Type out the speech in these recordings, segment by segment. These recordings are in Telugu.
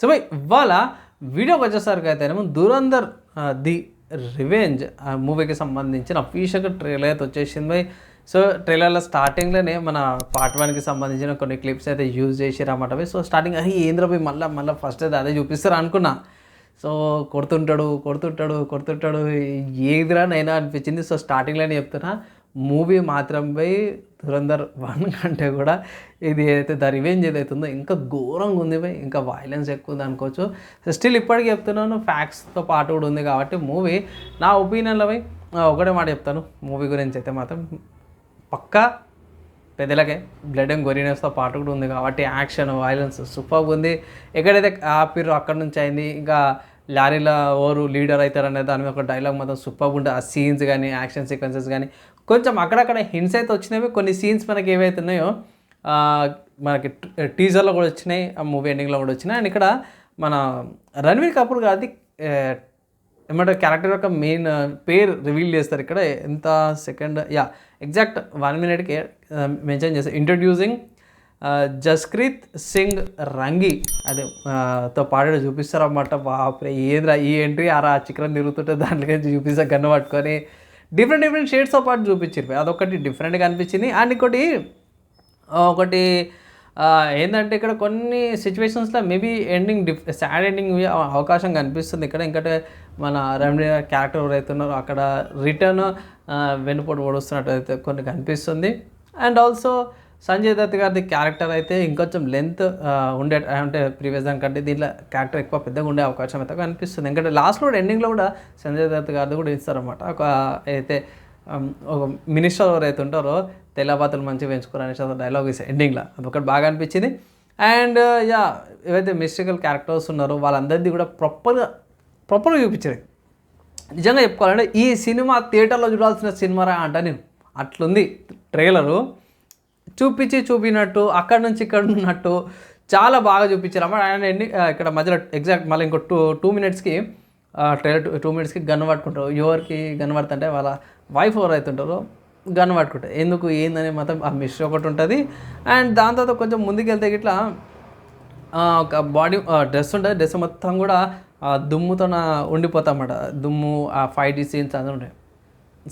సో ఇవాళ వీడియోకి వచ్చేసరికి అయితేనేమో ధురంధర్ ది రివెంజ్ మూవీకి సంబంధించిన అఫీషియల్గా ట్రైలర్ అయితే వచ్చేసింది బై. సో ట్రైలర్లో స్టార్టింగ్లోనే మన పార్ట్ 1కి సంబంధించిన కొన్ని క్లిప్స్ అయితే యూజ్ చేసిరన్నమాట బై. సో స్టార్టింగ్ ఏంద్ర బై మళ్ళీ ఫస్ట్ అయితే అదే చూపిస్తారు అనుకున్నా. సో కొడుతుంటాడు ఏదిరా నైనా అనిపించింది. సో స్టార్టింగ్లోనే చెప్తున్నా, మూవీ మాత్రం బై ధురంధర్ 1 కంటే కూడా ఇది ఏదైతే ద రివెంజ్ ఏదైతుందో ఇంకా ఘోరంగా ఉంది బై, ఇంకా వైలెన్స్ ఎక్కువ ఉంది అనుకోవచ్చు. స్టిల్ ఇప్పటికీ చెప్తున్నాను, ఫ్యాక్ట్స్తో పాటు కూడా ఉంది కాబట్టి మూవీ నా ఒపీనియన్లో బై ఒకటే మాట చెప్తాను మూవీ గురించి అయితే మాత్రం పక్కా పెద్దలకే బ్లడ్ అండ్ గొరీనెస్తో పాటు కూడా ఉంది కాబట్టి యాక్షన్ వైలెన్స్ సూపర్గా ఉంది. ఎక్కడైతే ఆపిర్రో అక్కడ నుంచి అయింది. ఇంకా లారీలో ఓరు లీడర్ అవుతారు అనేది దాని మీద ఒక డైలాగ్ మాత్రం సూపర్గా ఉంటుంది. ఆ సీన్స్ కానీ యాక్షన్ సీక్వెన్సెస్ కానీ కొంచెం అక్కడక్కడ హింట్స్ అయితే వచ్చినవి. కొన్ని సీన్స్ మనకి ఏవైతే ఉన్నాయో మనకి టీజర్లో కూడా వచ్చినాయి, ఆ మూవీ ఎండింగ్లో కూడా వచ్చినాయి. అండ్ ఇక్కడ మన రణ్వీర్ కపూర్ గారిది ఏమంటారు క్యారెక్టర్ యొక్క మెయిన్ పేరు రివీల్ చేస్తారు ఇక్కడ. ఎంత సెకండ్ ఎగ్జాక్ట్ 1 మినిట్కి మెన్షన్ చేస్తారు. ఇంట్రడ్యూసింగ్ జస్క్రీత్ సింగ్ రంగి అది తో పాటు చూపిస్తారు అన్నమాట. బాప్రే ఏదిరా ఈ ఎంట్రీ ఆరా చికెన్ తిరుగుతుంటే దాంట్లోకి చూపిస్తారు గన్ను పట్టుకొని డిఫరెంట్ షేడ్స్తో పాటు చూపించారు. అదొకటి డిఫరెంట్గా అనిపించింది. అండ్ ఒకటి ఏంటంటే ఇక్కడ కొన్ని సిచ్యువేషన్స్లో మేబీ ఎండింగ్ సాడ్ ఎండింగ్ అవకాశం కనిపిస్తుంది ఇక్కడ. ఇంకటే మన రణ్వీర్ క్యారెక్టర్ ఎవరైతే ఉన్నారో అక్కడ రిటర్న్ వెనుపోటు పొడుస్తున్నట్టు అయితే కొన్ని కనిపిస్తుంది. అండ్ ఆల్సో సంజయ్ దత్ గారిది క్యారెక్టర్ అయితే ఇంకొంచెం లెంత్ ఉండే అంటే ప్రీవియస్ దానికంటే దీంట్లో క్యారెక్టర్ ఎక్కువ పెద్దగా ఉండే అవకాశం అయితే కనిపిస్తుంది. ఎందుకంటే లాస్ట్లో కూడా ఎండింగ్లో కూడా సంజయ్ దత్ గారిది కూడా ఇస్తారన్నమాట. అయితే ఒక మినిస్టర్ ఎవరైతే ఉంటారో తెల్లబాతులు మంచిగా పెంచుకోరు అనేసి డైలాగ్ ఇస్తారు ఎండింగ్లో, అదొకటి బాగా అనిపించింది. అండ్ ఏవైతే మిస్టికల్ క్యారెక్టర్స్ ఉన్నారో వాళ్ళందరిది కూడా ప్రాపర్గా చూపించారు. నిజంగా చెప్పుకోవాలంటే ఈ సినిమా థియేటర్లో చూడాల్సిన సినిమారా అంట నేను, అట్లుంది ట్రైలరు. చూపినట్టు అక్కడ నుంచి ఇక్కడ ఉన్నట్టు చాలా బాగా చూపించారు అన్నమాట. అండ్ ఇక్కడ మధ్యలో ఎగ్జాక్ట్ మళ్ళీ ఇంకో టూ మినిట్స్కి ట్రైలర్ 2 మినిట్స్కి గన్ను పట్టుకుంటారు. ఎవరికి గన్ను పడుతుంటే వాళ్ళ వైఫ్ ఎవరు అవుతుంటారో గన్ను పట్టుకుంటారు. ఎందుకు ఏందని మాత్రం ఆ మిస్టరీ ఒకటి ఉంటుంది. అండ్ దాని తర్వాత కొంచెం ముందుకు వెళ్తే ఇట్లా ఒక బాడీ డ్రెస్ ఉంటుంది, డ్రెస్ మొత్తం కూడా దుమ్ముతో ఉండిపోతామన్నమాట. దుమ్ము ఆ ఫైట్ సీన్స్ అది ఉంటాయి.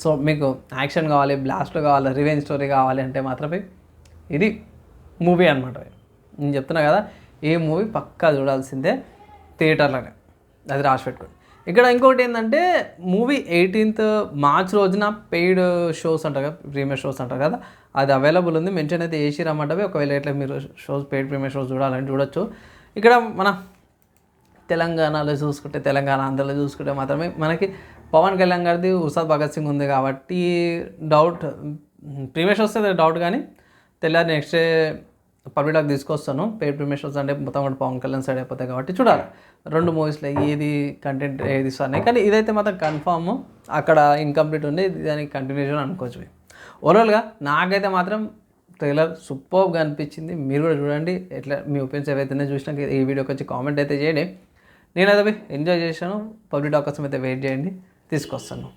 సో మీకు యాక్షన్ కావాలి, బ్లాస్ట్ కావాలి, రివెంజ్ స్టోరీ కావాలి అంటే మాత్రమే ఇది మూవీ అనమాట. నేను చెప్తున్నా కదా, ఏ మూవీ పక్కా చూడాల్సిందే థియేటర్లోనే, అది రాసి పెట్టుకోండి. ఇక్కడ ఇంకొకటి ఏంటంటే మూవీ 18th మార్చ్ రోజున పెయిడ్ షోస్ అంటారు కదా, ప్రీమియర్ షోస్ అంటారు కదా, అది అవైలబుల్ ఉంది. మెన్షన్ అయితే చేసిరమ్మంటే ఒకవేళ ఇట్లా మీరు షోస్ పెయిడ్ ప్రీమియర్ షోస్ చూడాలని చూడొచ్చు. ఇక్కడ మన తెలంగాణలో చూసుకుంటే ఆంధ్రలో చూసుకుంటే మాత్రమే మనకి పవన్ కళ్యాణ్ గారిది ఉస్తాద్ భగత్ సింగ్ ఉంది కాబట్టి డౌట్ ప్రీమియర్ షోస్ అయితే డౌట్, కానీ తెల్లారి నెక్స్ట్ డే పబ్లిక్ టాక్ తీసుకొస్తాను. పెయిడ్ ప్రీమియర్ షోస్ అంటే మొత్తం కూడా పవన్ కళ్యాణ్ సైడ్ అయిపోతాయి కాబట్టి చూడాలి 2 మూవీస్లో ఏది కంటెంట్ ఏది ఇస్తాయి. కానీ ఇదైతే మాత్రం కన్ఫామ్ అక్కడ ఇన్కంప్లీట్ ఉంది, దానికి కంటిన్యూషన్ అనుకోవచ్చు. ఓవరాల్గా నాకైతే మాత్రం ట్రైలర్ సూపర్గా అనిపించింది. మీరు కూడా చూడండి, ఎట్లా మీ ఒపీనియన్స్ ఏవైతే చూసినాక ఈ వీడియోకి వచ్చి కామెంట్ అయితే చేయండి. నేనైతే ఎంజాయ్ చేశాను. పబ్లిక్ టాక్ కోసం అయితే వెయిట్ చేయండి, తీసుకొస్తాను.